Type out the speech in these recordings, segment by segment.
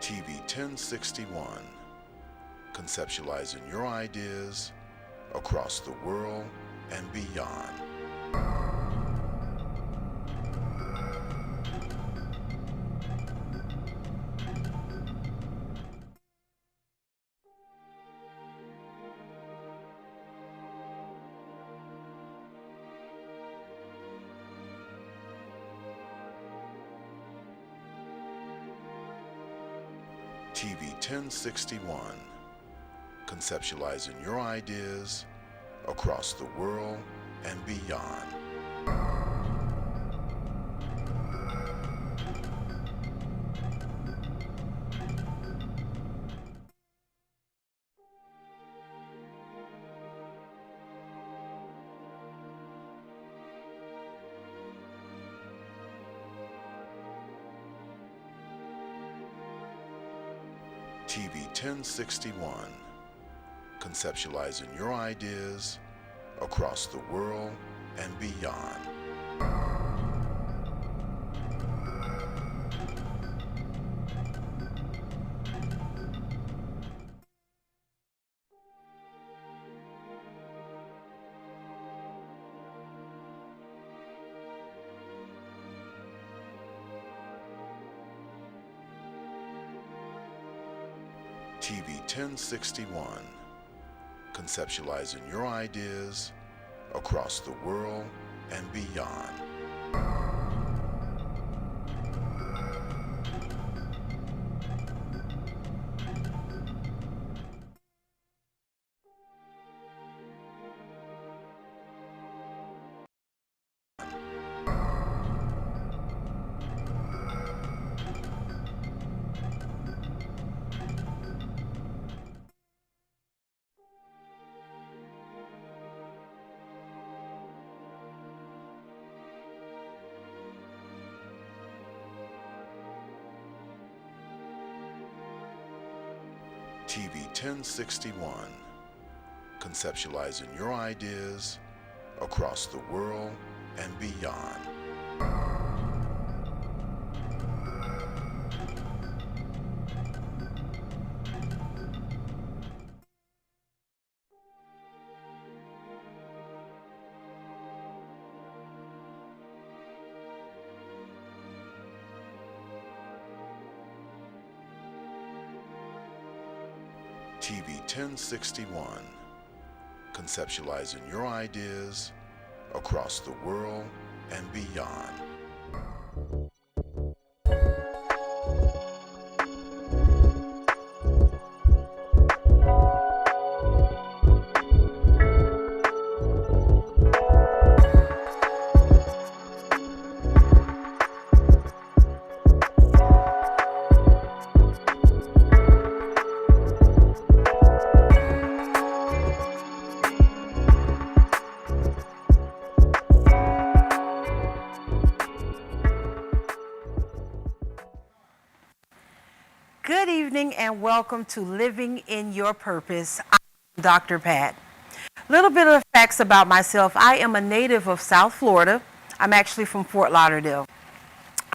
TV 1061, conceptualizing your ideas across the world and beyond. TV 1061, conceptualizing your ideas across the world and beyond. TV 1061, conceptualizing your ideas across the world and beyond. TV 1061, conceptualizing your ideas across the world and beyond. TV 1061, conceptualizing your ideas across the world and beyond. TV 1061, conceptualizing your ideas across the world and beyond. Good evening and welcome to Living in Your Purpose. I'm Dr. Pat. Little bit of facts about myself. I am a native of South Florida. I'm actually from Fort Lauderdale.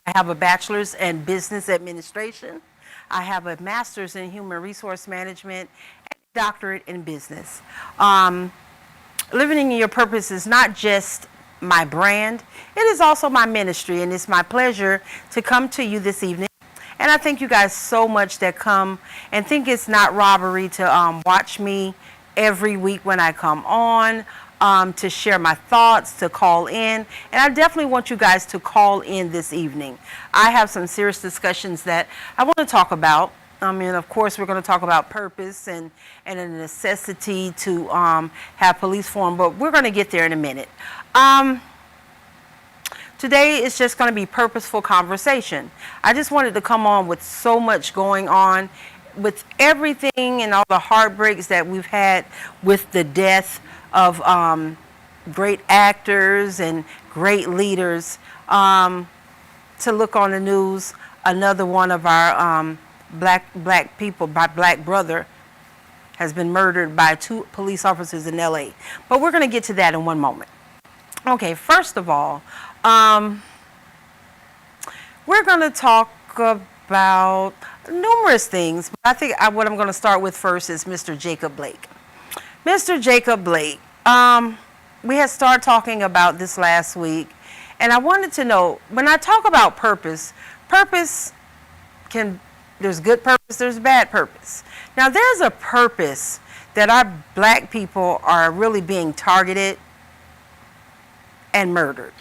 I have a bachelor's in business administration. I have a master's in human resource management and a doctorate in business. Living in Your Purpose is not just my brand, it is also my ministry, and it's my pleasure to come to you this evening. And I thank you guys so much that come and think it's not robbery to watch me every week when I come on, to share my thoughts, to call in. And I definitely want you guys to call in this evening. I have some serious discussions that I want to talk about. I mean, of course, we're going to talk about purpose and a necessity to have police form, but we're going to get there in a minute. Today is just going to be purposeful conversation. I just wanted to come on with so much going on, with everything and all the heartbreaks that we've had with the death of great actors and great leaders. To look on the news, another one of our black people, my black brother, has been murdered by 2 police officers in LA. But we're going to get to that in one moment. Okay, first of all, we're going to talk about numerous things, but I think what I'm going to start with first is Mr. Jacob Blake. Mr. Jacob Blake, we had started talking about this last week, and I wanted to know, when I talk about purpose, there's good purpose, there's bad purpose. Now, there's a purpose that our black people are really being targeted and murdered.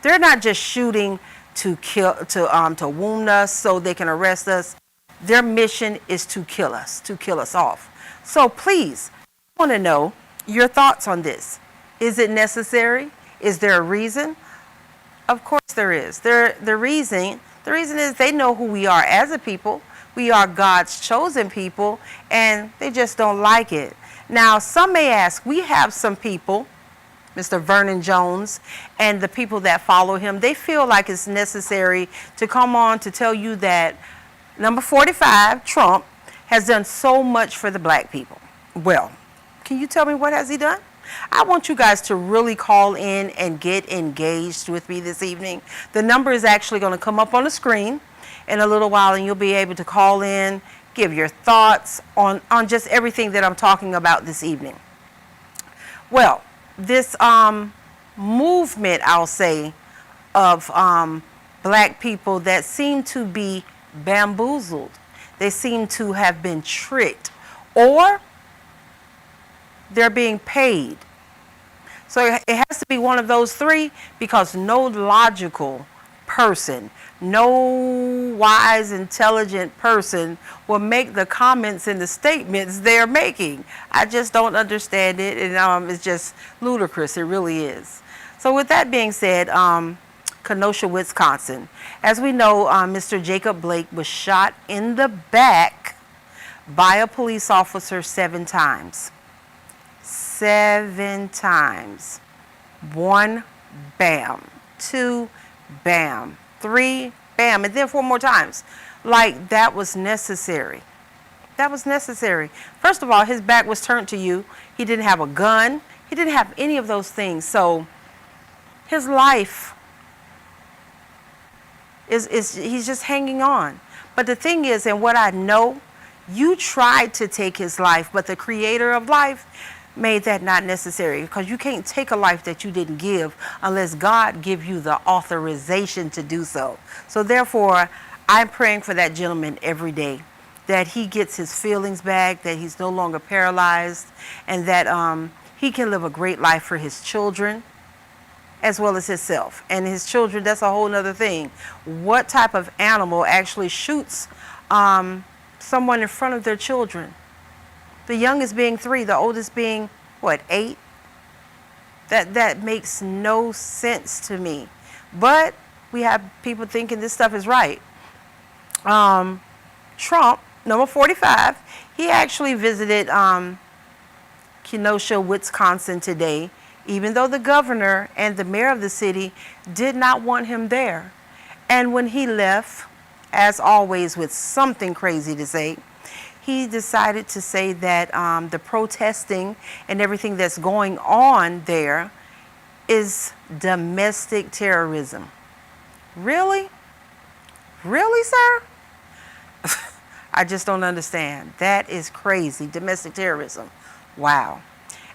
They're not just shooting to kill, to wound us so they can arrest us. Their mission is to kill us off. So please, I want to know your thoughts on this. Is it necessary? Is there a reason? Of course there is. The reason is they know who we are as a people. We are God's chosen people, and they just don't like it. Now, some may ask, we have some people, Mr. Vernon Jones, and the people that follow him, they feel like it's necessary to come on to tell you that number 45, Trump, has done so much for the black people. Well, can you tell me what has he done? I want you guys to really call in and get engaged with me this evening. The number is actually going to come up on the screen in a little while, and you'll be able to call in, give your thoughts on just everything that I'm talking about this evening. Well, this movement, I'll say, of black people that seem to be bamboozled. They seem to have been tricked, or they're being paid. So it has to be one of those three, because no logical person, no wise, intelligent person will make the comments and the statements they're making. I just don't understand it, and it's just ludicrous. It really is. So with that being said, Kenosha, Wisconsin. As we know, Mr. Jacob Blake was shot in the back by a police officer 7 times. 7 times. 1, bam. 2, bam. 3, bam. And then 4 more times. Like, that was necessary. That was necessary. First of all, his back was turned to you. He didn't have a gun. He didn't have any of those things. So his life he's just hanging on. But the thing is, and what I know, you tried to take his life, but the creator of life made that not necessary, because you can't take a life that you didn't give unless God give you the authorization to do so. So therefore, I'm praying for that gentleman every day, that he gets his feelings back, that he's no longer paralyzed, and that he can live a great life for his children as well as himself. And his children, that's a whole other thing. What type of animal actually shoots someone in front of their children? The youngest being 3, the oldest being, 8? That makes no sense to me. But we have people thinking this stuff is right. Trump, number 45, he actually visited Kenosha, Wisconsin today, even though the governor and the mayor of the city did not want him there. And when he left, as always with something crazy to say, he decided to say that the protesting and everything that's going on there is domestic terrorism. Really? Really, sir? I just don't understand. That is crazy. Domestic terrorism. Wow.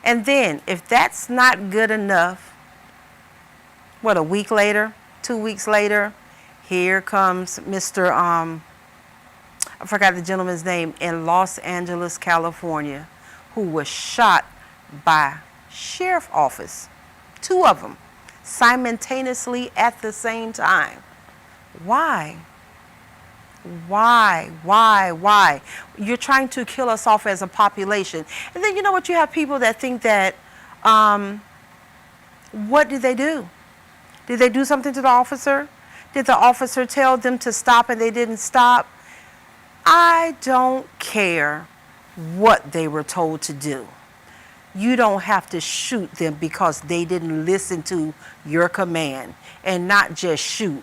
And then, if that's not good enough, a week later, 2 weeks later, here comes Mr. I forgot the gentleman's name, in Los Angeles, California, who was shot by sheriff's office. 2 of them, simultaneously at the same time. Why? Why? You're trying to kill us off as a population. And then you know what? You have people that think that, what did they do? Did they do something to the officer? Did the officer tell them to stop and they didn't stop? I don't care what they were told to do. You don't have to shoot them because they didn't listen to your command, and not just shoot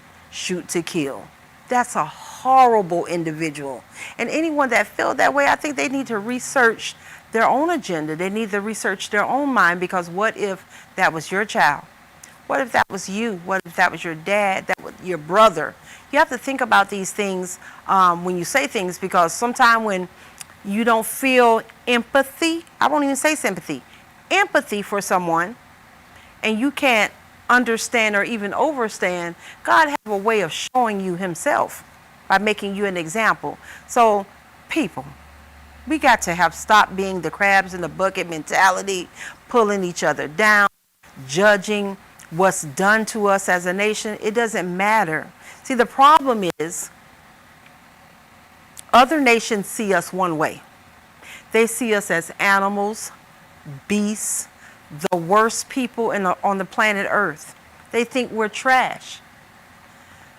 to kill. That's a horrible individual. And anyone that felt that way, I think they need to research their own agenda. They need to research their own mind, because what if that was your child? What if that was you? What if that was your dad, that was your brother, You have to think about these things when you say things, because sometimes when you don't feel empathy, I won't even say sympathy, empathy for someone, and you can't understand or even overstand, God has a way of showing you himself by making you an example. So people, we got to have stopped being the crabs in the bucket mentality, pulling each other down, judging what's done to us as a nation. It doesn't matter. See, the problem is other nations see us one way. They see us as animals, beasts, the worst people on the planet Earth. They think we're trash.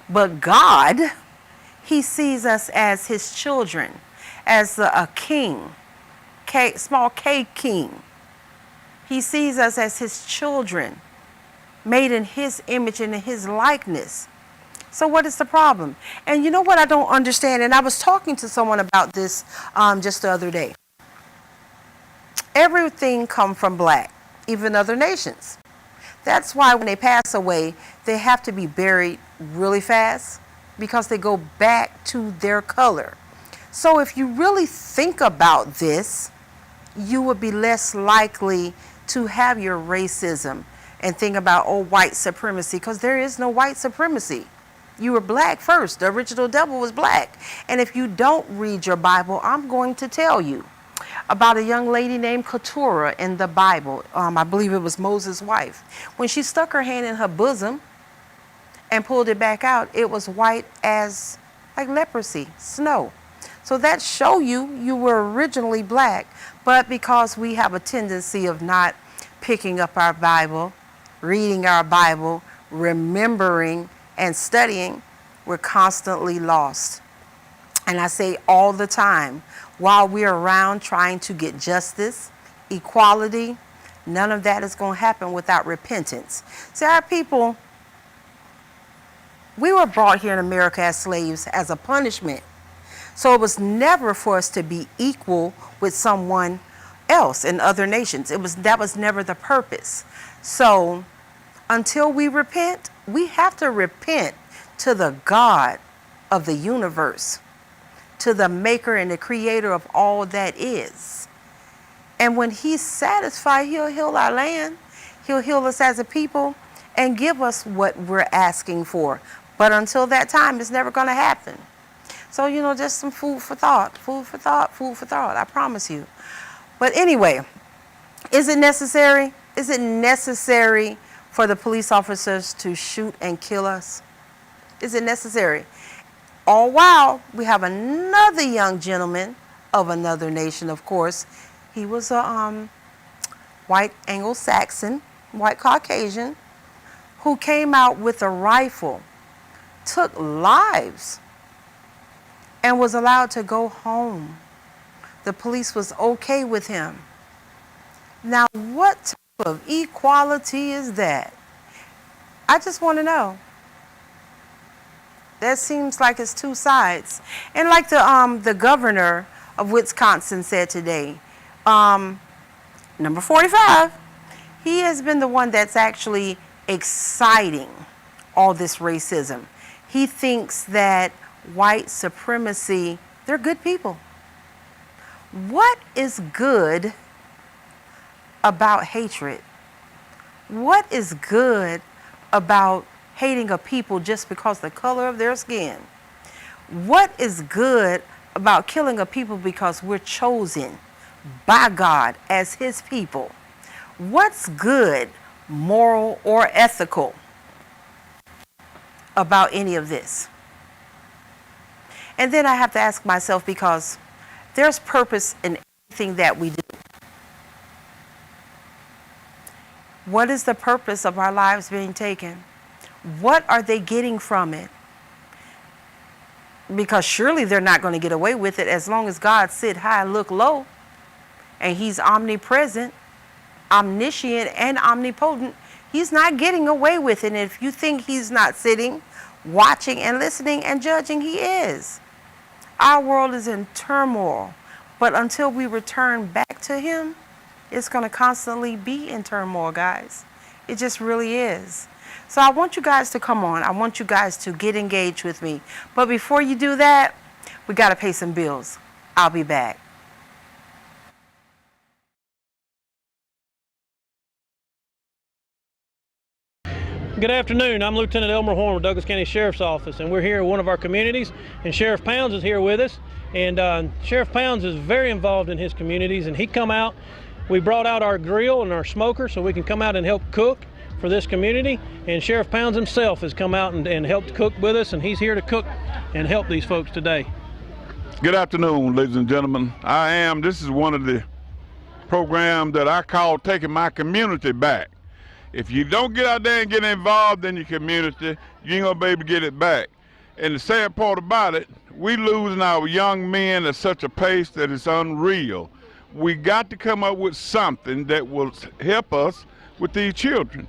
But God, he sees us as his children, as a king, small K king. He sees us as his children, made in his image and in his likeness. So what is the problem? And you know what I don't understand? And I was talking to someone about this just the other day. Everything come from black, even other nations. That's why when they pass away, they have to be buried really fast, because they go back to their color. So if you really think about this, you would be less likely to have your racism and think about, oh, white supremacy, because there is no white supremacy. You were black first. The original devil was black. And if you don't read your Bible, I'm going to tell you about a young lady named Keturah in the Bible. I believe it was Moses' wife. When she stuck her hand in her bosom and pulled it back out, it was white as like leprosy, snow. So that show you were originally black, but because we have a tendency of not picking up our Bible, reading our Bible, remembering and studying, we're constantly lost. And I say all the time, while we're around trying to get justice, equality, none of that is going to happen without repentance. See, our people, we were brought here in America as slaves as a punishment. So it was never for us to be equal with someone else in other nations. That was never the purpose. So until we repent, we have to repent to the God of the universe, to the maker and the creator of all that is. And when he's satisfied, he'll heal our land. He'll heal us as a people and give us what we're asking for. But until that time, it's never going to happen. So, just some food for thought, I promise you. But anyway, is it necessary? Is it necessary for the police officers to shoot and kill us? Is it necessary? All while we have another young gentleman of another nation, of course. He was a white Anglo-Saxon, white Caucasian, who came out with a rifle, took lives, and was allowed to go home. The police was okay with him. Now, what type of equality is that? I just want to know. That seems like it's two sides. And like the governor of Wisconsin said today, number 45, he has been the one that's actually exciting all this racism. He thinks that white supremacy, they're good people. What is good about hatred? What is good about hating a people just because the color of their skin? What is good about killing a people because we're chosen by God as his people? What's good, moral, or ethical about any of this? And then I have to ask myself, because there's purpose in everything that we do. What is the purpose of our lives being taken? What are they getting from it? Because surely they're not going to get away with it as long as God sit high and look low, and he's omnipresent, omniscient, and omnipotent. He's not getting away with it. And if you think he's not sitting, watching, and listening and judging, he is. Our world is in turmoil, but until we return back to him, it's going to constantly be in turmoil, guys. It just really is. So I want you guys to come on. I want you guys to get engaged with me. But before you do that, we got to pay some bills. I'll be back. Good afternoon. I'm Lieutenant Elmer Horn with Douglas County Sheriff's Office, and we're here in one of our communities, and Sheriff Pounds is here with us. And Sheriff Pounds is very involved in his communities, and he come out. We brought out our grill and our smoker so we can come out and help cook for this community. And Sheriff Pounds himself has come out and helped cook with us, and he's here to cook and help these folks today. Good afternoon, ladies and gentlemen. This is one of the programs that I call Taking My Community Back. If you don't get out there and get involved in your community, you ain't gonna be able to get it back. And the sad part about it, we losing our young men at such a pace that it's unreal. We got to come up with something that will help us with these children.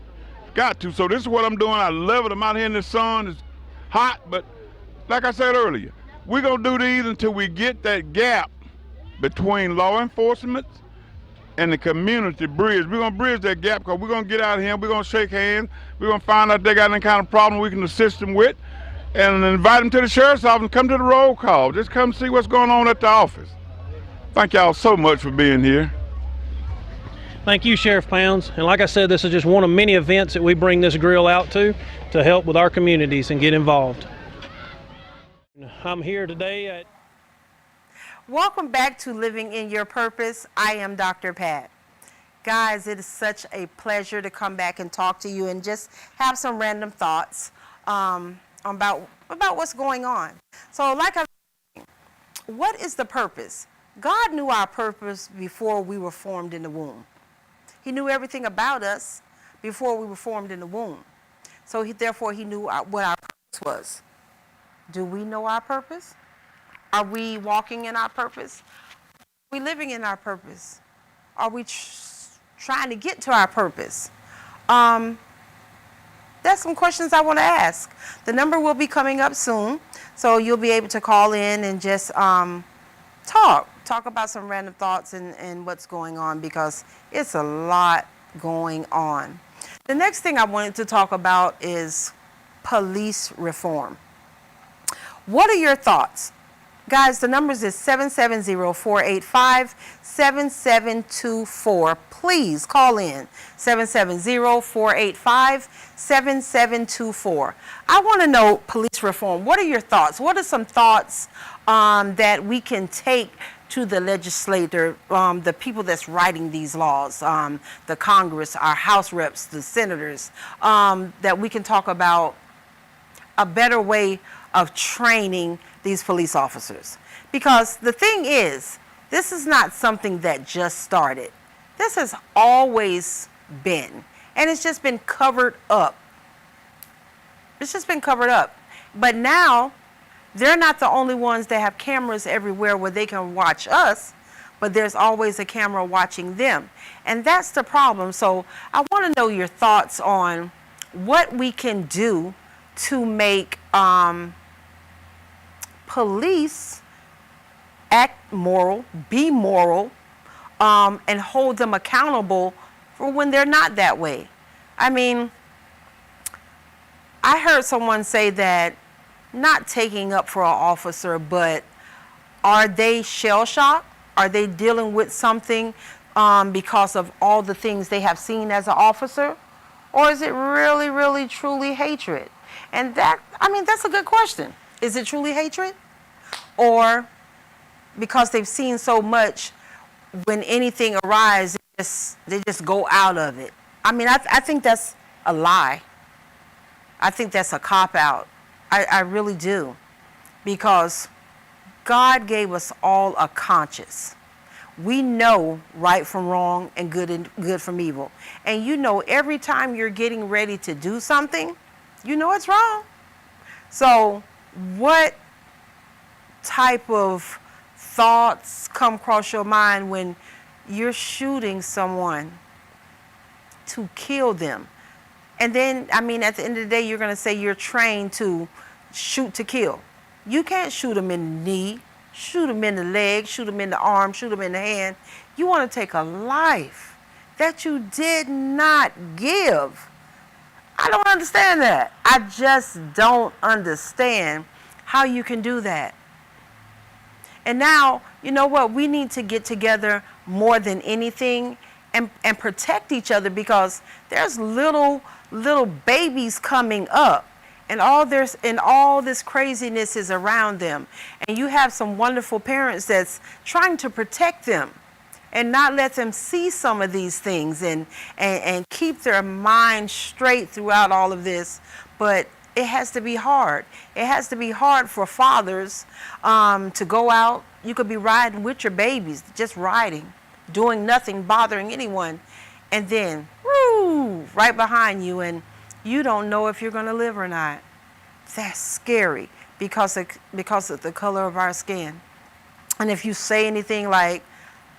Got to. So this is what I'm doing. I love it. I'm out here in the sun. It's hot, but like I said earlier, we're gonna do these until we get that gap between law enforcement and the community bridge. We're gonna bridge that gap because we're gonna get out of here, we're gonna shake hands, we're gonna find out if they got any kind of problem we can assist them with, and invite them to the sheriff's office and come to the roll call. Just come see what's going on at the office. Thank y'all so much for being here. Thank you, Sheriff Pounds. And like I said, this is just one of many events that we bring this grill out to help with our communities and get involved. I'm here today at Welcome back to Living in Your Purpose. I am Dr. Pat. Guys, it is such a pleasure to come back and talk to you and just have some random thoughts about what's going on. So like I said, what is the purpose? God knew our purpose before we were formed in the womb. He knew everything about us before we were formed in the womb. So therefore he knew what our purpose was. Do we know our purpose? Are we walking in our purpose? Are we living in our purpose? Are we trying to get to our purpose? That's some questions I want to ask. The number will be coming up soon, so you'll be able to call in and just talk about some random thoughts and what's going on, because it's a lot going on. The next thing I wanted to talk about is police reform. What are your thoughts? Guys, the numbers is 770-485-7724. Please call in, 770-485-7724. I want to know police reform. What are your thoughts? What are some thoughts that we can take to the legislator, the people that's writing these laws, the Congress, our House reps, the senators, that we can talk about a better way of training these police officers? Because the thing is, this is not something that just started. This has always been, and it's just been covered up. It's just been covered up. But now, they're not the only ones that have cameras everywhere where they can watch us, but there's always a camera watching them. And that's the problem. So I want to know your thoughts on what we can do to make police act moral, be moral, and hold them accountable for when they're not that way. I mean, I heard someone say that not taking up for an officer, but are they shell-shocked? Are they dealing with something because of all the things they have seen as an officer? Or is it really, really, truly hatred? And that's a good question. Is it truly hatred? Or because they've seen so much, when anything arises, they just go out of it? I mean, I think that's a lie. I think that's a cop-out. I really do. Because God gave us all a conscience. We know right from wrong and good from evil. And you know, every time you're getting ready to do something, you know it's wrong. So what type of thoughts come across your mind when you're shooting someone to kill them? And then, I mean, at the end of the day, you're going to say you're trained to shoot to kill. You can't shoot them in the knee, shoot them in the leg, shoot them in the arm, shoot them in the hand. You want to take a life that you did not give. I don't understand that. I just don't understand how you can do that. And now, you know what? We need to get together more than anything and protect each other, because there's little babies coming up, and all this craziness is around them. And you have some wonderful parents that's trying to protect them and not let them see some of these things, and keep their mind straight throughout all of this. But it has to be hard. It has to be hard for fathers to go out. You could be riding with your babies, just riding, doing nothing, bothering anyone, and then, woo, right behind you, and you don't know if you're going to live or not. That's scary because of the color of our skin. And if you say anything like,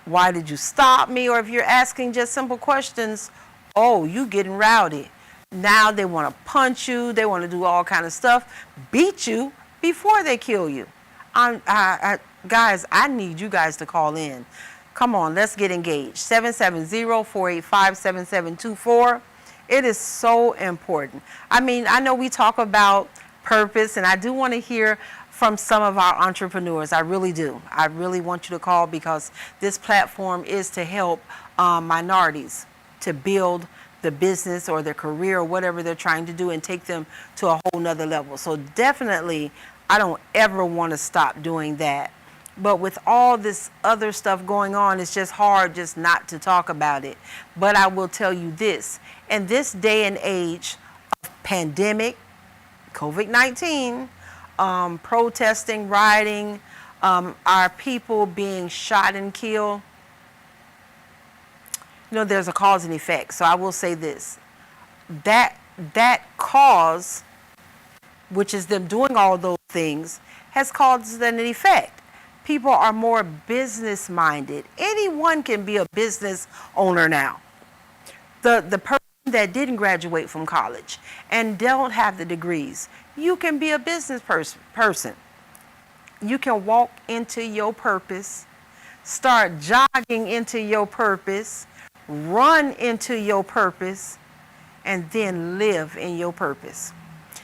why did you stop me? Or if you're asking just simple questions, oh, you getting rowdy. Now they want to punch you. They want to do all kind of stuff, beat you before they kill you. Guys, I need you guys to call in. Come on, let's get engaged. 770-485-7724. It is so important. I mean, I know we talk about purpose, and I do want to hear from some of our entrepreneurs. I really do. I really want you to call, because this platform is to help minorities to build the business or their career or whatever they're trying to do, and take them to a whole nother level. So definitely, I don't ever want to stop doing that. But with all this other stuff going on, it's just hard just not to talk about it. But I will tell you this, in this day and age of pandemic, COVID-19, protesting, rioting, our people being shot and killed, you know, there's a cause and effect. So I will say this, that cause, which is them doing all those things, has caused an effect. People are more business minded. Anyone can be a business owner now. The person that didn't graduate from college and don't have the degrees, you can be a business person. You can walk into your purpose, start jogging into your purpose, run into your purpose, and then live in your purpose.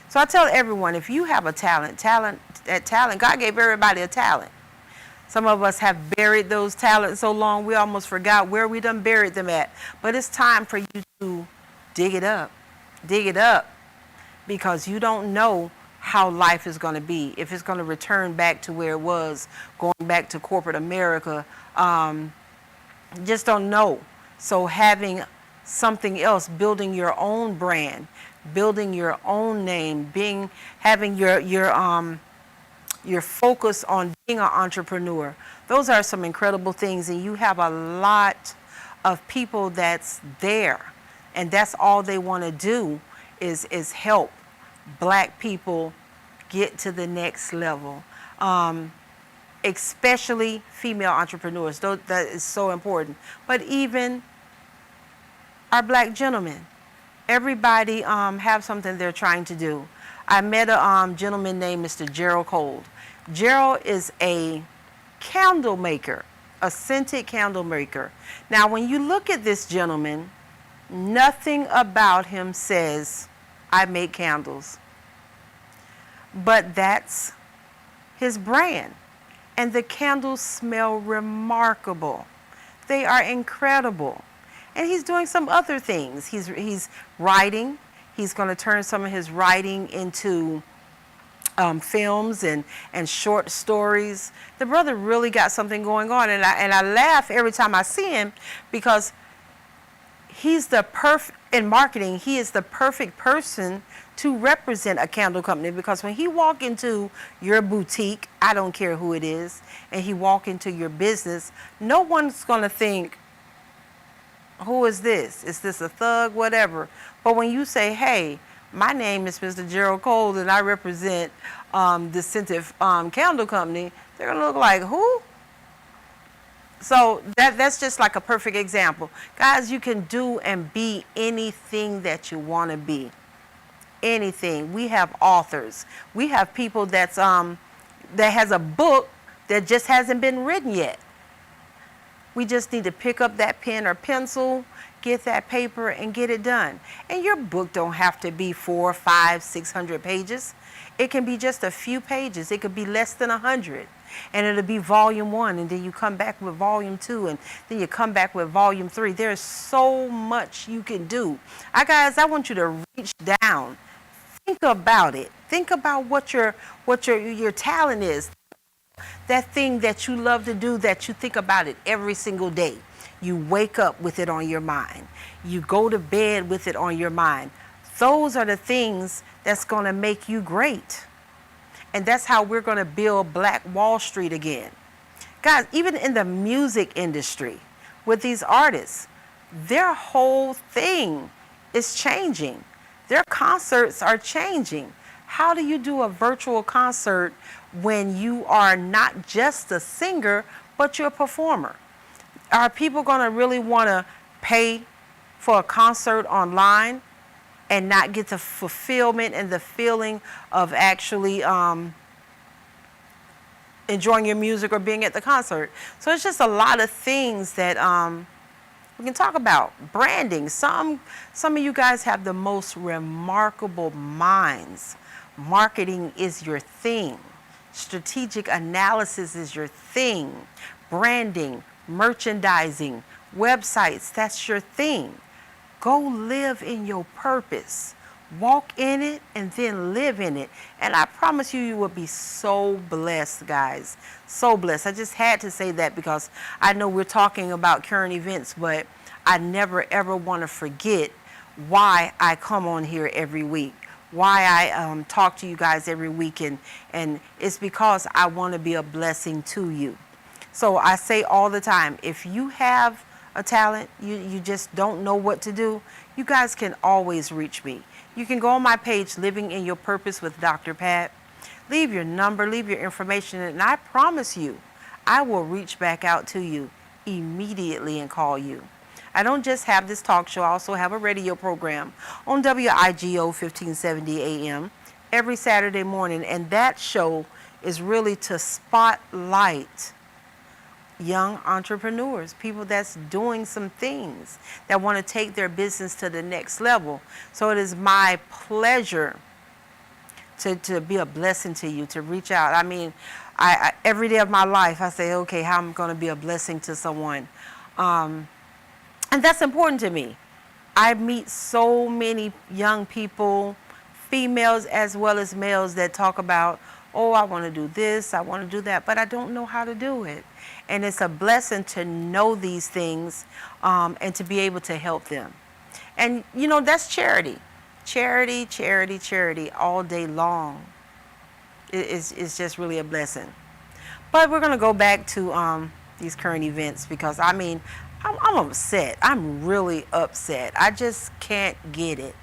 So I tell everyone, if you have a talent, God gave everybody a talent. Some of us have buried those talents so long we almost forgot where we done buried them at. But it's time for you to dig it up, because you don't know how life is going to be, if it's going to return back to where it was, going back to corporate America. Just don't know. So having something else, building your own brand, building your own name, having your focus on being an entrepreneur, those are some incredible things. And you have a lot of people that's there, and that's all they want to do is help Black people get to the next level, especially female entrepreneurs. That is so important. But even our Black gentlemen, everybody have something they're trying to do. I met a gentleman named Mr. Gerald Cole. Gerald is a candle maker, a scented candle maker. Now, when you look at this gentleman, nothing about him says, I make candles. But that's his brand. And the candles smell remarkable. They are incredible. And he's doing some other things. He's writing. He's going to turn some of his writing into films and short stories. The brother really got something going on, and I laugh every time I see him, because he's in marketing, he is the perfect person to represent a candle company, because when he walk into your boutique, I don't care who it is, and he walk into your business, no one's going to think, who is this? Is this a thug? Whatever. But when you say, hey, my name is Mr. Gerald Cole, and I represent the scented candle company, they're going to look like, who? So that's just like a perfect example. Guys, you can do and be anything that you want to be. Anything. We have authors. We have people that has a book that just hasn't been written yet. We just need to pick up that pen or pencil, get that paper and get it done. And your book don't have to be 400, 500, 600 pages. It can be just a few pages. It could be less than 100. And it'll be volume 1, and then you come back with volume 2, and then you come back with volume 3. There's so much you can do. Guys, I want you to reach down. Think about it. Think about what your talent is. That thing that you love to do, that you think about it every single day. You wake up with it on your mind. You go to bed with it on your mind. Those are the things that's going to make you great. And that's how we're going to build Black Wall Street again. Guys, even in the music industry, with these artists, their whole thing is changing. Their concerts are changing. How do you do a virtual concert when you are not just a singer, but you're a performer? Are people going to really want to pay for a concert online and not get the fulfillment and the feeling of actually enjoying your music or being at the concert? So it's just a lot of things that we can talk about. Branding. Some of you guys have the most remarkable minds. Marketing is your thing. Strategic analysis is your thing. Branding, merchandising, websites, that's your thing. Go live in your purpose. Walk in it and then live in it. And I promise you, you will be so blessed, guys. So blessed. I just had to say that because I know we're talking about current events, but I never ever want to forget why I come on here every week, why I talk to you guys every week. And it's because I want to be a blessing to you. So I say all the time, if you have a talent, you just don't know what to do, you guys can always reach me. You can go on my page, Living in Your Purpose with Dr. Pat. Leave your number, leave your information, and I promise you, I will reach back out to you immediately and call you. I don't just have this talk show, I also have a radio program on WIGO 1570 AM every Saturday morning, and that show is really to spotlight young entrepreneurs, people that's doing some things, that want to take their business to the next level. So it is my pleasure to be a blessing to you, to reach out. I mean, I every day of my life, I say, okay, how am I going to be a blessing to someone? And that's important to me. I meet so many young people, females as well as males, that talk about, oh, I want to do this, I want to do that, but I don't know how to do it. And it's a blessing to know these things and to be able to help them. And, you know, that's charity. Charity, charity, charity all day long. It's just really a blessing. But we're going to go back to these current events because, I mean, I'm upset. I'm really upset. I just can't get it.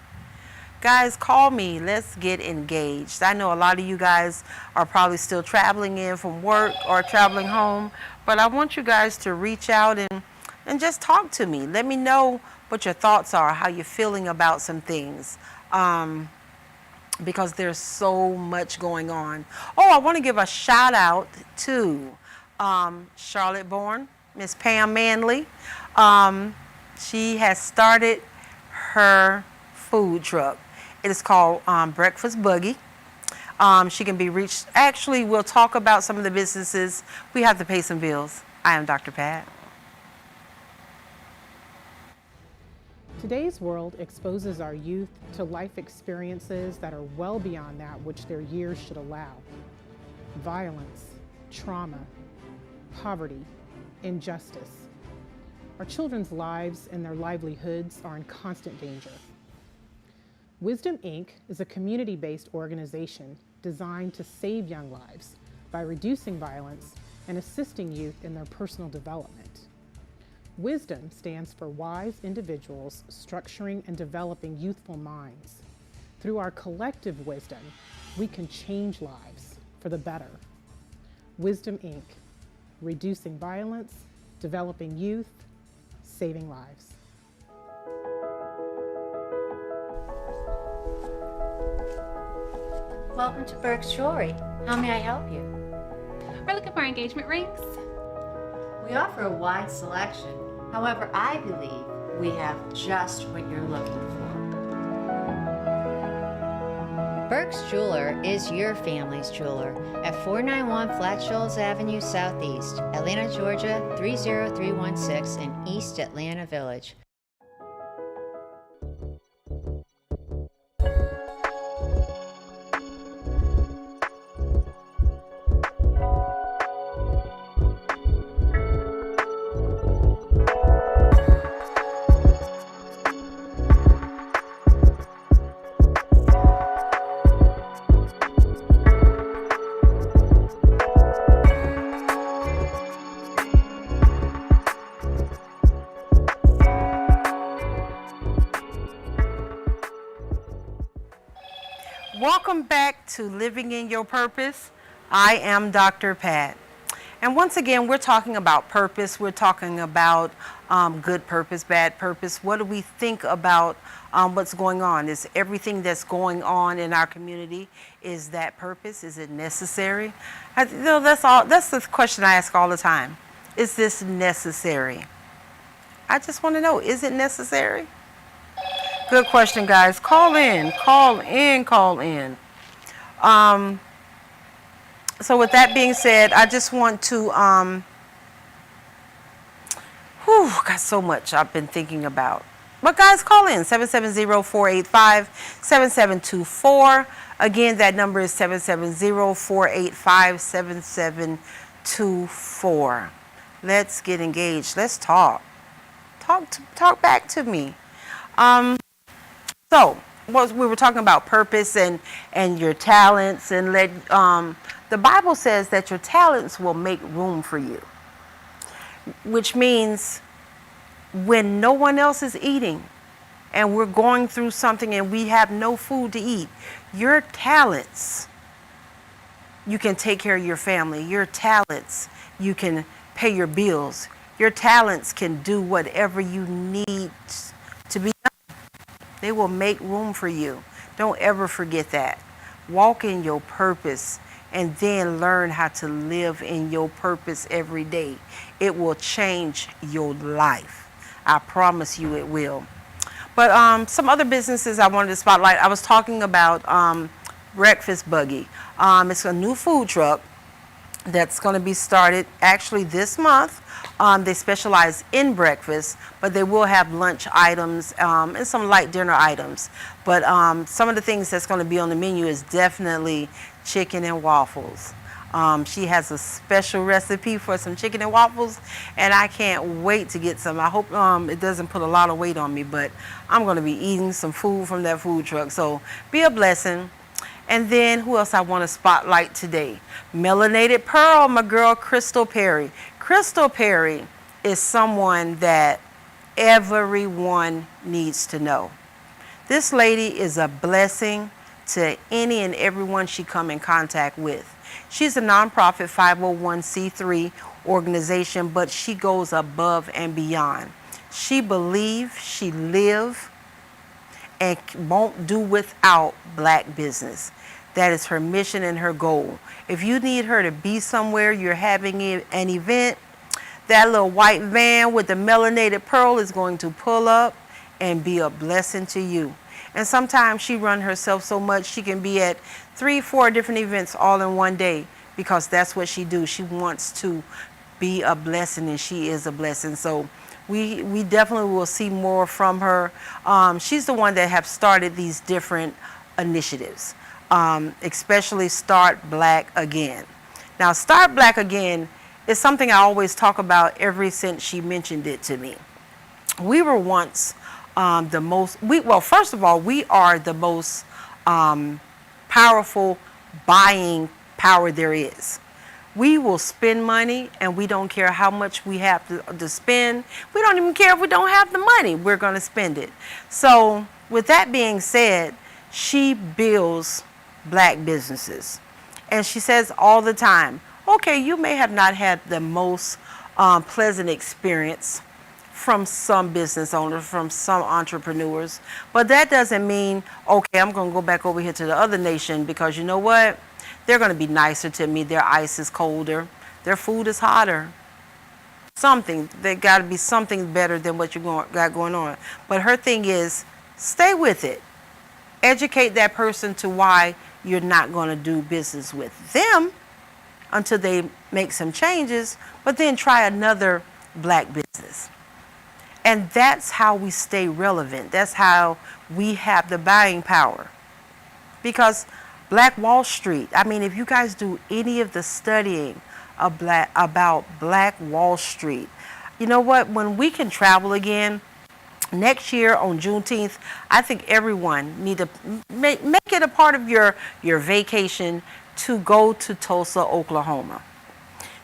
Guys, call me. Let's get engaged. I know a lot of you guys are probably still traveling in from work or traveling home, but I want you guys to reach out and just talk to me. Let me know what your thoughts are, how you're feeling about some things, because there's so much going on. Oh, I want to give a shout out to Charlotte Bourne, Miss Pam Manley. She has started her food truck. It is called Breakfast Buggy. She can be reached. Actually, we'll talk about some of the businesses. We have to pay some bills. I am Dr. Pat. Today's world exposes our youth to life experiences that are well beyond that which their years should allow. Violence, trauma, poverty, injustice. Our children's lives and their livelihoods are in constant danger. Wisdom, Inc. is a community-based organization designed to save young lives by reducing violence and assisting youth in their personal development. Wisdom stands for wise individuals structuring and developing youthful minds. Through our collective wisdom, we can change lives for the better. Wisdom, Inc. Reducing violence, developing youth, saving lives. Welcome to Burke's Jewelry. How may I help you? We're looking for engagement rings. We offer a wide selection. However, I believe we have just what you're looking for. Burke's Jeweler is your family's jeweler at 491 Flat Shoals Avenue Southeast, Atlanta, Georgia 30316 in East Atlanta Village. Welcome back to Living in Your Purpose. I am Dr. Pat. And once again, we're talking about purpose. We're talking about good purpose, bad purpose. What do we think about what's going on? Is everything that's going on in our community, is that purpose? Is it necessary? That's the question I ask all the time. Is this necessary? I just want to know, is it necessary? Good question, guys. Call in. So with that being said, I just want to, got so much I've been thinking about. But guys, call in, 770-485-7724. Again, that number is 770-485-7724. Let's get engaged. Let's talk. Talk back to me. So, we were talking about purpose and your talents, and the Bible says that your talents will make room for you, which means when no one else is eating and we're going through something and we have no food to eat, your talents, you can take care of your family. Your talents, you can pay your bills. Your talents can do whatever you need to be done. They will make room for you. Don't ever forget that. Walk in your purpose and then learn how to live in your purpose every day. It will change your life. I promise you it will. But some other businesses I wanted to spotlight. I was talking about Breakfast Buggy. It's a new food truck that's going to be started actually this month. They specialize in breakfast, but they will have lunch items and some light dinner items. But some of the things that's going to be on the menu is definitely chicken and waffles. She has a special recipe for some chicken and waffles, and I can't wait to get some. I hope it doesn't put a lot of weight on me, but I'm going to be eating some food from that food truck. So be a blessing. And then who else I want to spotlight today? Melanated Pearl, my girl Crystal Perry. Crystal Perry is someone that everyone needs to know. This lady is a blessing to any and everyone she come in contact with. She's a nonprofit 501c3 organization, but she goes above and beyond. She believes, she lives, and won't do without black business. That is her mission and her goal. If you need her to be somewhere, you're having an event, that little white van with the melanated pearl is going to pull up and be a blessing to you. And sometimes she runs herself so much she can be at 3-4 different events all in one day, because that's what she do. She wants to be a blessing, and she is a blessing. So we definitely will see more from her. She's the one that have started these different initiatives, especially Start Black Again. Now, Start Black Again is something I always talk about ever since she mentioned it to me. We were once first of all, we are the most powerful buying power there is. We will spend money, and we don't care how much we have to spend. We don't even care if we don't have the money. We're going to spend it. So with that being said, she builds black businesses. And she says all the time, okay, you may have not had the most pleasant experience from some business owners, from some entrepreneurs, but that doesn't mean, okay, I'm going to go back over here to the other nation, because you know what? They're going to be nicer to me. Their ice is colder. Their food is hotter. something. There got to be something better than what got going on. But her thing is, stay with it. Educate that person to why you're not going to do business with them until they make some changes, but then try another black business. And that's how we stay relevant. That's how we have the buying power. Because Black Wall Street, I mean, if you guys do any of the studying about Black Wall Street, you know what? When we can travel again, next year on Juneteenth, I think everyone need to make it a part of your vacation to go to Tulsa, Oklahoma.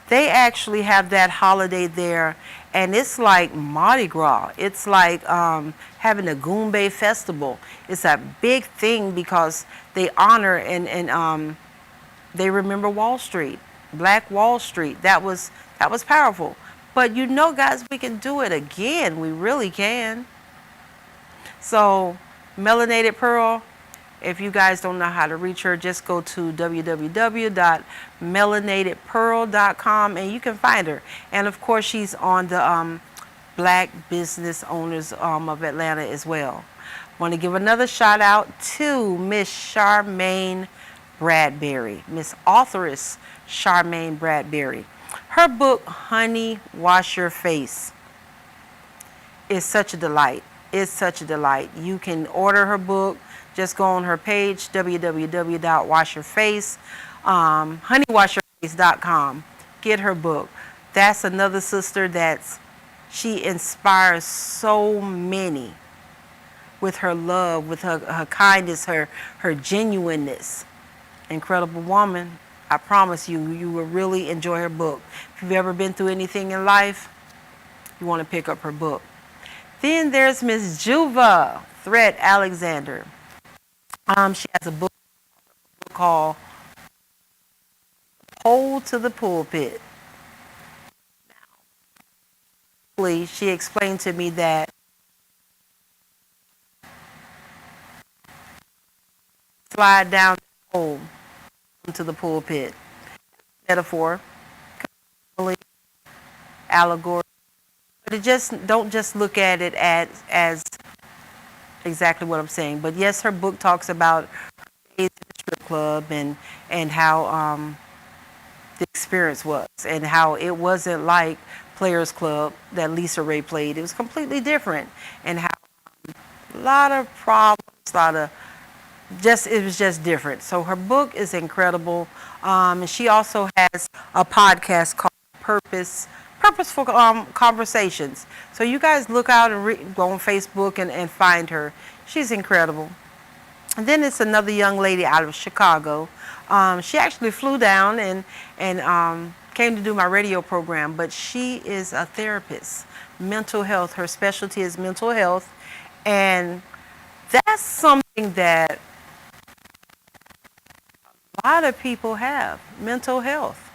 They actually have that holiday there, and it's like Mardi Gras. It's like having a Goombay festival. It's a big thing because they honor and they remember Wall Street, Black Wall Street. That was powerful. But you know, guys, we can do it again. We really can. So, Melanated Pearl, if you guys don't know how to reach her, just go to www.melanatedpearl.com and you can find her. And of course, she's on the Black Business Owners of Atlanta as well. Want to give another shout out to Miss Charmaine Bradbury, Miss Authoress Charmaine Bradbury. Her book, Honey, Wash Your Face, is such a delight. It's such a delight. You can order her book. Just go on her page, www.washyourface, honeywashyourface.com. Get her book. That's another sister she inspires so many with her love, with her kindness, her genuineness. Incredible woman. I promise you, you will really enjoy her book. If you've ever been through anything in life, you want to pick up her book. Then there's Miss Juva Threat Alexander. She has a book called Pole to the Pulpit. Now, she explained to me that slide down the pole to the pulpit. Metaphor, allegory. But don't just look at it as exactly what I'm saying. But yes, her book talks about the strip club and how the experience was, and how it wasn't like Players Club that Lisa Ray played. It was completely different, and how a lot of problems, it was just different. So her book is incredible. And she also has a podcast called Purposeful Conversations. So you guys look out and go on Facebook and find her. She's incredible. And then it's another young lady out of Chicago. She actually flew down and came to do my radio program, but she is a therapist, mental health. Her specialty is mental health. And that's something that a lot of people have, mental health.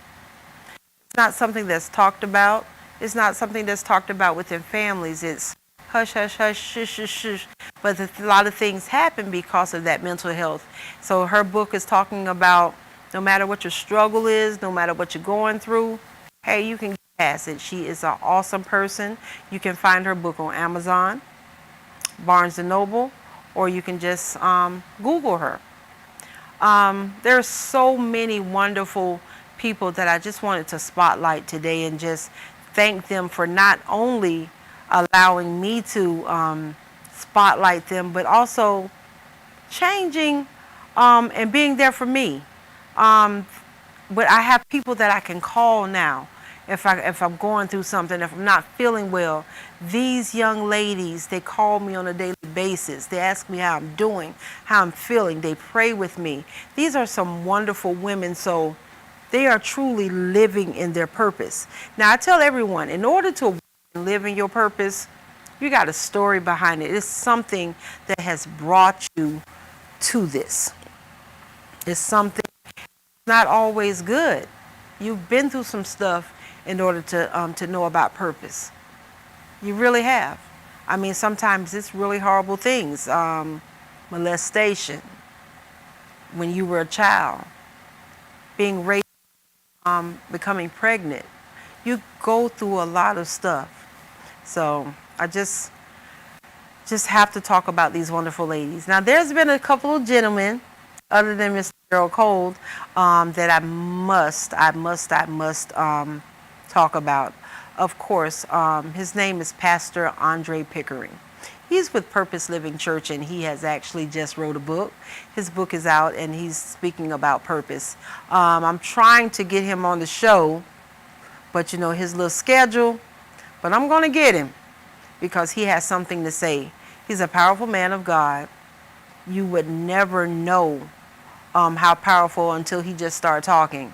It's not something that's talked about. It's not something that's talked about within families. It's hush, hush, hush, shush, shush, shush. But a lot of things happen because of that mental health. So her book is talking about no matter what your struggle is, no matter what you're going through, hey, you can get past it. She is an awesome person. You can find her book on Amazon, Barnes & Noble, or you can just Google her. There's so many wonderful people that I just wanted to spotlight today and just thank them for not only allowing me to spotlight them, but also changing and being there for me. But I have people that I can call now if I'm going through something, if I'm not feeling well. These young ladies, they call me on a daily basis. They ask me how I'm doing, how I'm feeling. They pray with me. These are some wonderful women, so they are truly living in their purpose. Now, I tell everyone, in order to live in your purpose, you got a story behind it. It's something that has brought you to this. It's something not always good. You've been through some stuff in order to know about purpose. You really have. I mean, sometimes it's really horrible things. Molestation, when you were a child, being raped, becoming pregnant. You go through a lot of stuff. So I just have to talk about these wonderful ladies. Now, there's been a couple of gentlemen, other than Mr. Gerald Cold, that I must talk about. Of course, his name is Pastor Andre Pickering. He's with Purpose Living Church, and he has actually just wrote a book. His book is out, and he's speaking about purpose. I'm trying to get him on the show, but you know, his little schedule, but I'm going to get him because he has something to say. He's a powerful man of God. You would never know how powerful until he just started talking.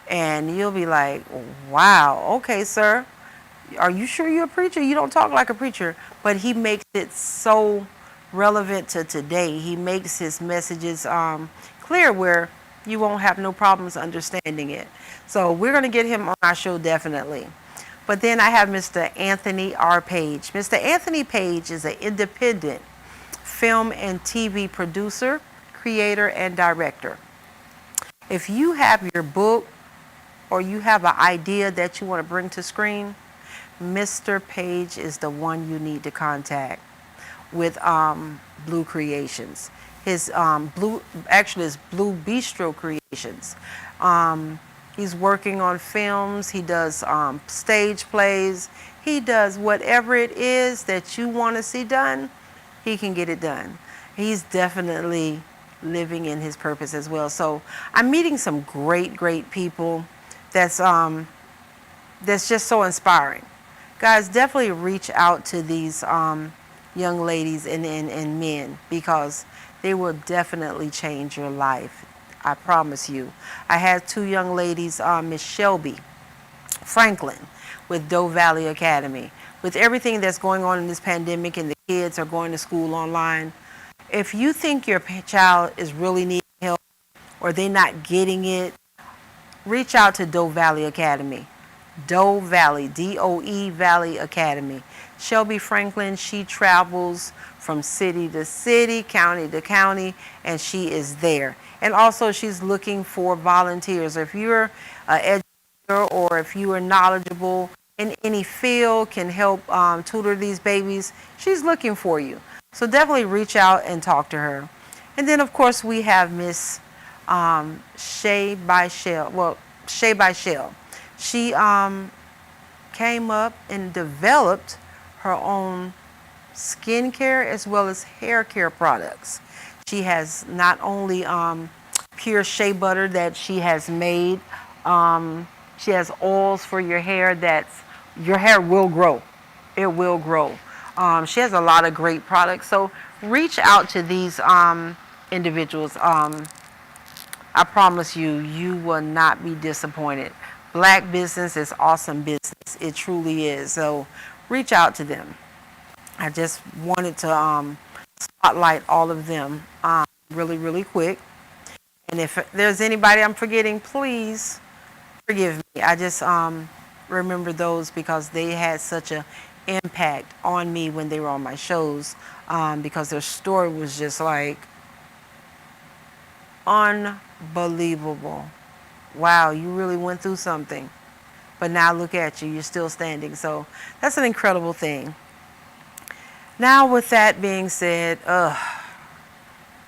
And you'll be like, wow, okay, sir. Are you sure you're a preacher? You don't talk like a preacher. But he makes it so relevant to today. He makes his messages clear where you won't have no problems understanding it. So we're going to get him on our show definitely. But then I have Mr. Anthony R. Page. Mr. Anthony Page is an independent film and TV producer, creator, and director. If you have your book or you have an idea that you want to bring to screen, Mr. Page is the one you need to contact with Blue Creations. His Blue Bistro Creations. He's working on films. He does stage plays. He does whatever it is that you want to see done, he can get it done. He's definitely living in his purpose as well. So I'm meeting some great people that's just so inspiring. Guys, definitely reach out to these young ladies and men, because they will definitely change your life. I promise you. I had two young ladies, Miss Shelby Franklin with Doe Valley Academy. With everything that's going on in this pandemic and the kids are going to school online, if you think your child is really needing help or they're not getting it, reach out to Doe Valley Academy. Doe Valley, D-O-E Valley Academy. Shelby Franklin, she travels from city to city, county to county, and she is there. And also she's looking for volunteers. If you're an educator or if you are knowledgeable in any field, can help tutor these babies, she's looking for you. So definitely reach out and talk to her. And then of course we have Miss Shay by Shell. Well, Shay by Shell. She came up and developed her own skincare as well as hair care products. She has not only pure shea butter that she has made, she has oils for your hair your hair will grow. It will grow. She has a lot of great products. So reach out to these individuals. I promise you, you will not be disappointed. Black business is awesome business. It truly is. So reach out to them. I just wanted to spotlight all of them really quick. And if there's anybody I'm forgetting, please forgive me. I just remember those because they had such an impact on me when they were on my shows, because their story was just like unbelievable. Wow, you really went through something. But now look at you, you're still standing. So that's an incredible thing. Now with that being said,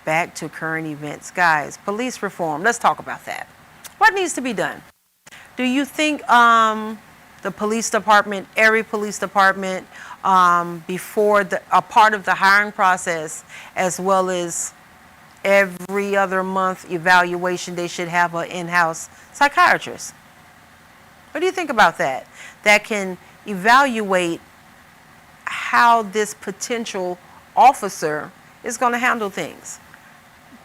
back to current events. Guys, police reform, let's talk about that. What needs to be done? Do you think the police department, every police department, before a part of the hiring process, as well as every other month evaluation, they should have an in-house psychiatrist? What do you think about that? That can evaluate how this potential officer is going to handle things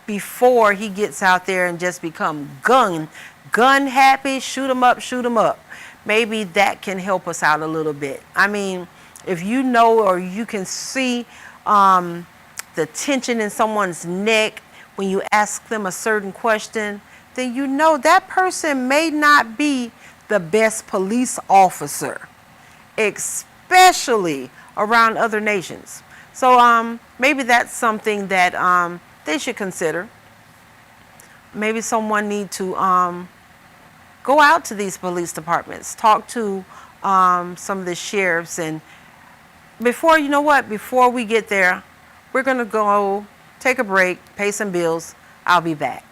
before he gets out there and just become gun happy, shoot 'em up. Maybe that can help us out a little bit. I mean, if you know or you can see the tension in someone's neck when you ask them a certain question, then you know that person may not be the best police officer, especially around other nations. So maybe that's something that they should consider. Maybe someone need to Go out to these police departments, talk to some of the sheriffs, and before we get there, we're going to go take a break, pay some bills. I'll be back.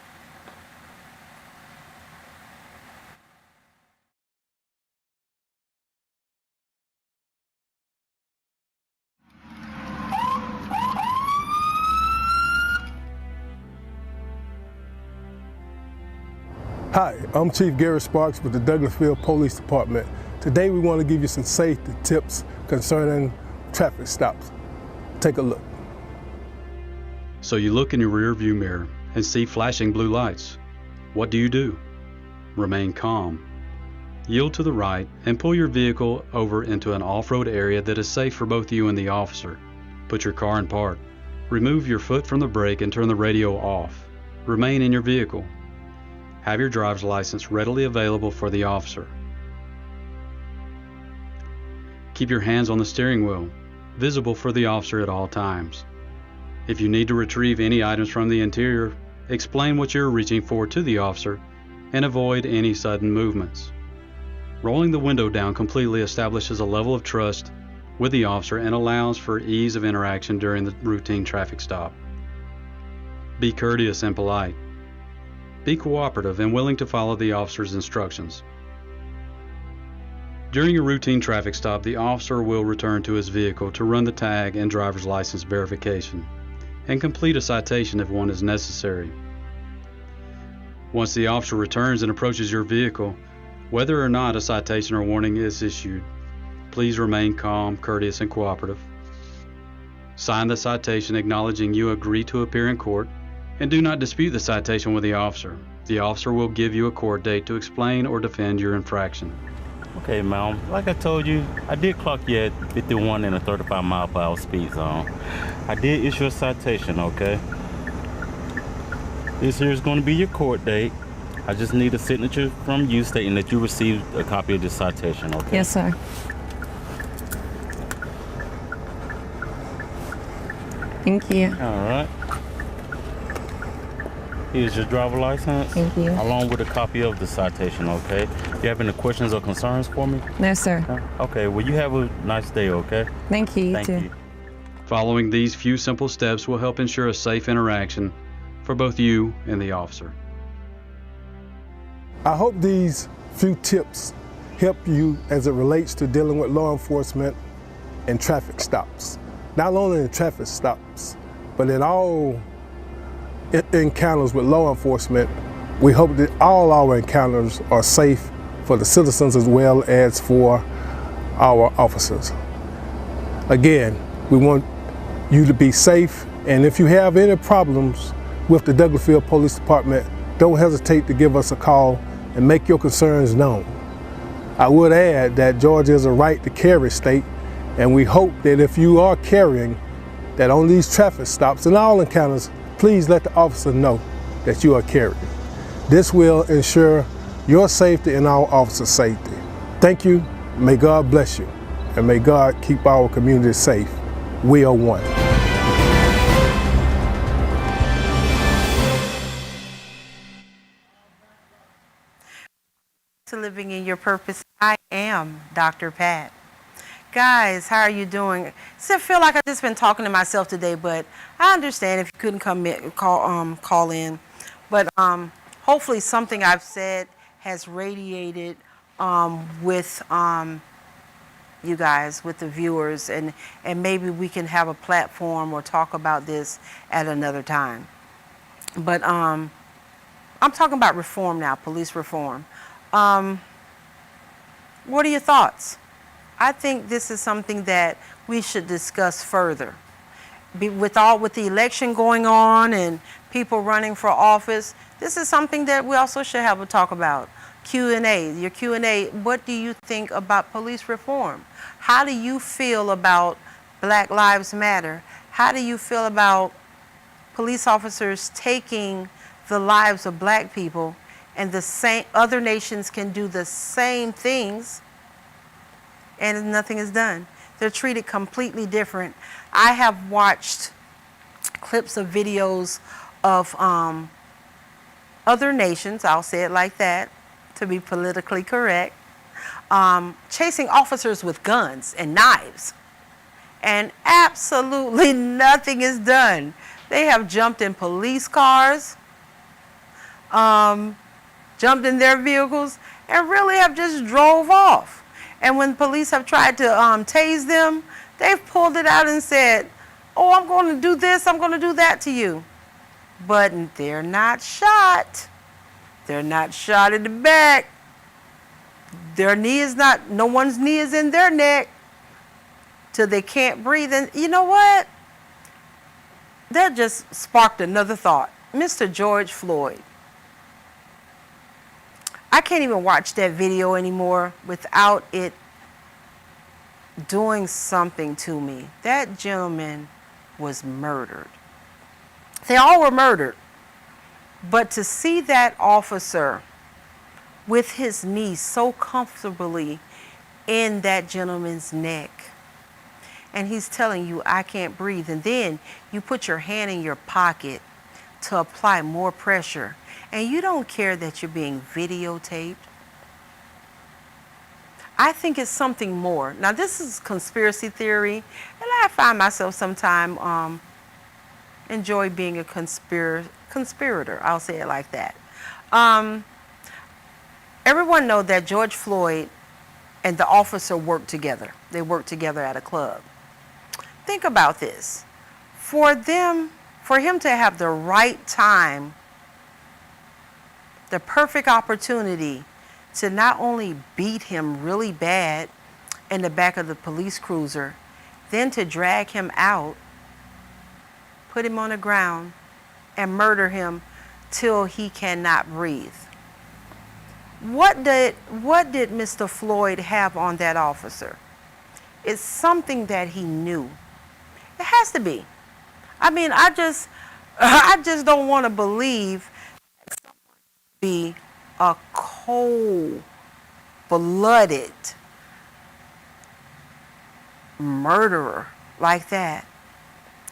Hi, I'm Chief Gary Sparks with the Douglasville Police Department. Today we want to give you some safety tips concerning traffic stops. Take a look. So you look in your rear view mirror and see flashing blue lights. What do? Remain calm. Yield to the right and pull your vehicle over into an off-road area that is safe for both you and the officer. Put your car in park. Remove your foot from the brake and turn the radio off. Remain in your vehicle. Have your driver's license readily available for the officer. Keep your hands on the steering wheel, visible for the officer at all times. If you need to retrieve any items from the interior, explain what you're reaching for to the officer and avoid any sudden movements. Rolling the window down completely establishes a level of trust with the officer and allows for ease of interaction during the routine traffic stop. Be courteous and polite. Be cooperative and willing to follow the officer's instructions. During a routine traffic stop, the officer will return to his vehicle to run the tag and driver's license verification and complete a citation if one is necessary. Once the officer returns and approaches your vehicle, whether or not a citation or warning is issued, please remain calm, courteous, and cooperative. Sign the citation acknowledging you agree to appear in court, and do not dispute the citation with the officer. The officer will give you a court date to explain or defend your infraction. Okay, ma'am. Like I told you, I did clock you at 51 in a 35 mile per hour speed zone. I did issue a citation, okay? This here is going to be your court date. I just need a signature from you stating that you received a copy of this citation, okay? Yes, sir. Thank you. All right. Here's your driver license. Thank you. Along with a copy of the citation, okay? You have any questions or concerns for me? No, sir. Okay, well, you have a nice day, okay? Thank you. Thank too. you. Following these few simple steps will help ensure a safe interaction for both you and the officer. I hope these few tips help you as it relates to dealing with law enforcement and traffic stops. Not only in traffic stops, but in all encounters with law enforcement. We hope that all our encounters are safe for the citizens as well as for our officers. Again, we want you to be safe, and if you have any problems with the Douglasville Police Department, don't hesitate to give us a call and make your concerns known. I would add that Georgia is a right to carry state, and we hope that if you are carrying, that on these traffic stops and all encounters, please let the officer know that you are carrying. This will ensure your safety and our officers' safety. Thank you, may God bless you, and may God keep our community safe. We are one. To Living in Your Purpose, I am Dr. Pat. Guys, how are you doing? I feel like I've just been talking to myself today, but I understand if you couldn't call in. But hopefully something I've said has radiated with you guys, with the viewers, and maybe we can have a platform or talk about this at another time. But I'm talking about reform now, police reform. What are your thoughts? I think this is something that we should discuss further. With the election going on and people running for office, this is something that we also should have a talk about. Q&A, your Q&A, what do you think about police reform? How do you feel about Black Lives Matter? How do you feel about police officers taking the lives of black people, and the same other nations can do the same things and nothing is done? They're treated completely different. I have watched clips of videos of other nations, I'll say it like that, to be politically correct, chasing officers with guns and knives. And absolutely nothing is done. They have jumped in police cars, jumped in their vehicles, and really have just drove off. And when police have tried to tase them, they've pulled it out and said, oh, I'm going to do this, I'm going to do that to you. But they're not shot. They're not shot in the back. Their knee is not, no one's knee is in their neck till they can't breathe. And you know what? That just sparked another thought. Mr. George Floyd. I can't even watch that video anymore without it doing something to me. That gentleman was murdered. They all were murdered. But to see that officer with his knee so comfortably in that gentleman's neck, and he's telling you, I can't breathe, and then you put your hand in your pocket to apply more pressure, and you don't care that you're being videotaped. I think it's something more. Now, this is conspiracy theory, and I find myself sometimes enjoy being a conspirator. I'll say it like that. Everyone knows that George Floyd and the officer worked together. They worked together at a club. Think about this. For him to have the right time, the perfect opportunity to not only beat him really bad in the back of the police cruiser, then to drag him out, put him on the ground, and murder him till he cannot breathe. What did Mr. Floyd have on that officer? It's something that he knew. It has to be. I mean, I just don't want to believe that someone be a cold-blooded murderer like that,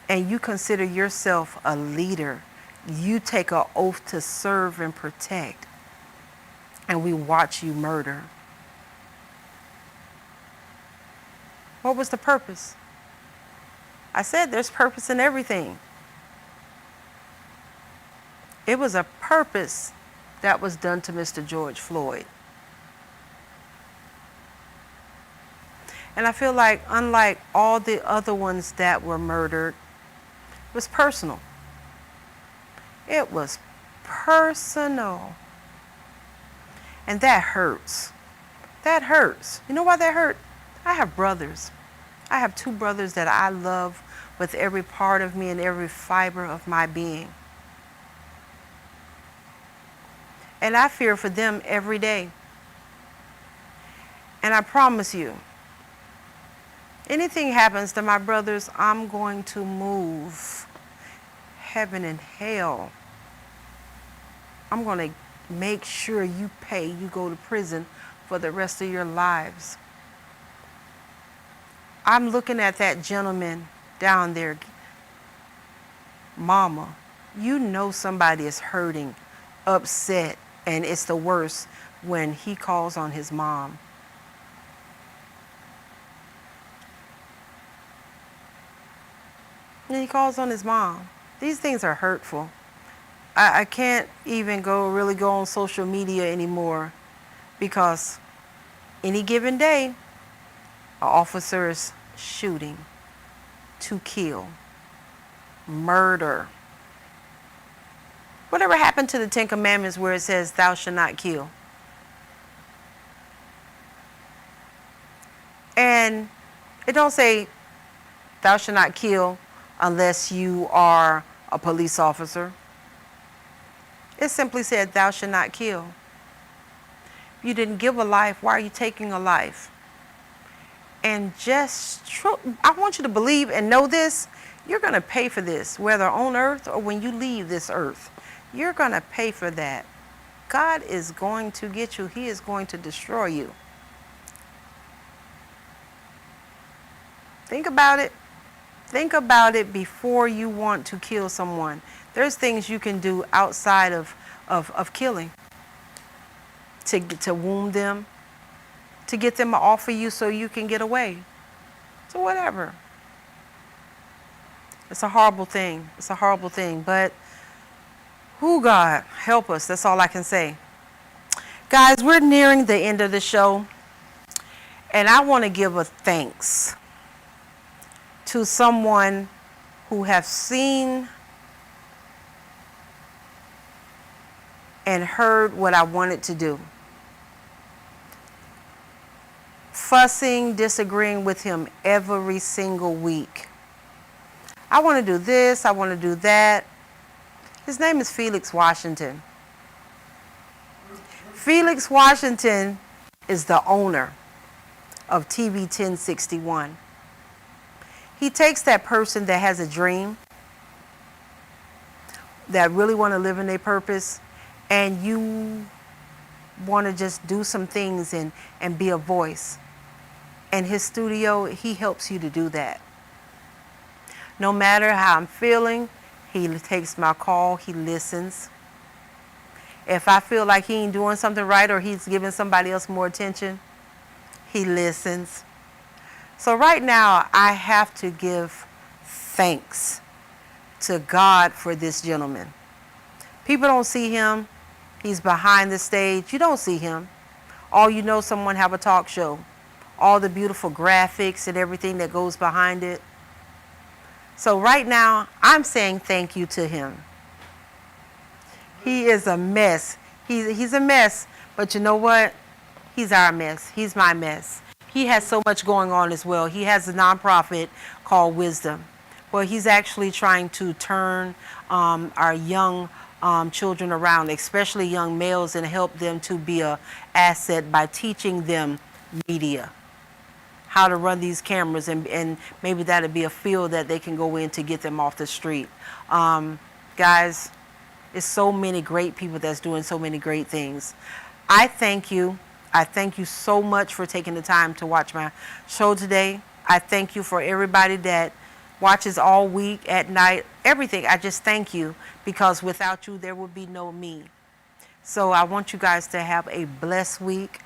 and you consider yourself a leader. You take an oath to serve and protect, and we watch you murder. What was the purpose? I said there's purpose in everything. It was a purpose that was done to Mr. George Floyd. And I feel like, unlike all the other ones that were murdered, it was personal. It was personal. And that hurts. That hurts. You know why that hurt? I have brothers. I have 2 brothers that I love with every part of me and every fiber of my being. And I fear for them every day. And I promise you, anything happens to my brothers, I'm going to move heaven and hell. I'm going to make sure you go to prison for the rest of your lives. I'm looking at that gentleman down there. Mama, you know somebody is hurting, upset, and it's the worst when he calls on his mom. And he calls on his mom. These things are hurtful. I can't even really go on social media anymore, because any given day, an officer is shooting to kill, murder. Whatever happened to the 10 Commandments where it says, thou shalt not kill? And it don't say, thou shalt not kill unless you are a police officer. It simply said, thou shalt not kill. If you didn't give a life, why are you taking a life? And I want you to believe and know this. You're going to pay for this, whether on earth or when you leave this earth. You're going to pay for that. God is going to get you. He is going to destroy you. Think about it. Think about it before you want to kill someone. There's things you can do outside of killing. to wound them, to get them off of you so you can get away. So whatever. It's a horrible thing. It's a horrible thing. But, who God, help us. That's all I can say. Guys, we're nearing the end of the show. And I want to give a thanks to someone who have seen and heard what I wanted to do. Fussing, disagreeing with him every single week. I want to do this, I want to do that. His name is Felix Washington. Felix Washington is the owner of TV 1061. He takes that person that has a dream, that really want to live in their purpose, and you want to just do some things and be a voice. And his studio, he helps you to do that. No matter how I'm feeling, he takes my call, he listens. If I feel like he ain't doing something right or he's giving somebody else more attention, he listens. So right now, I have to give thanks to God for this gentleman. People don't see him. He's behind the stage. You don't see him. All you know, someone have a talk show. All the beautiful graphics and everything that goes behind it. So right now, I'm saying thank you to him. He is a mess. He's a mess, but you know what? He's our mess. He's my mess. He has so much going on as well. He has a nonprofit called Wisdom, where he's actually trying to turn our young children around, especially young males, and help them to be an asset by teaching them media, how to run these cameras, and maybe that'll be a field that they can go in to get them off the street. Guys, it's so many great people that's doing so many great things. I thank you. I thank you so much for taking the time to watch my show today. I thank you for everybody that watches all week, at night, everything. I just thank you, because without you, there would be no me. So I want you guys to have a blessed week.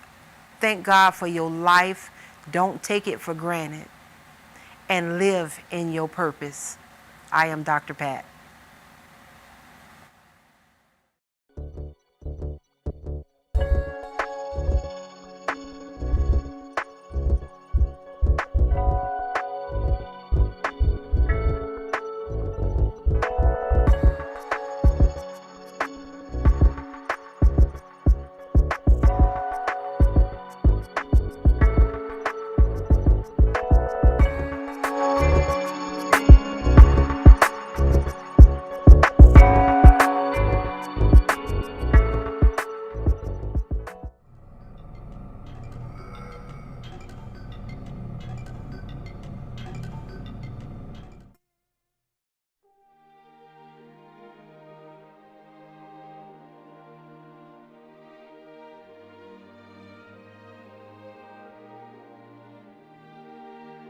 Thank God for your life. Don't take it for granted. And live in your purpose. I am Dr. Pat.